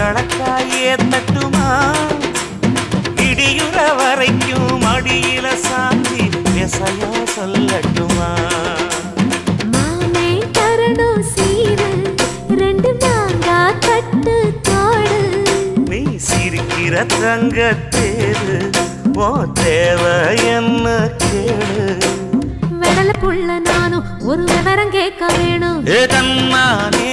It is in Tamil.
கணக்காயே தட்டுமா இடியுற வரைக்கும் அடியில சாந்தி விசையா சொல்லட்டுமா மாமே தரணும் சீரு ரெண்டு மாங்கா கட்டு தோடு நீ சிரிக்கிற தங்கத்தேரு ஓ தேவை என்ன கேடு வெடல புள்ள நானும் ஒரு விவரம் கேட்க வேணும் தன்னானே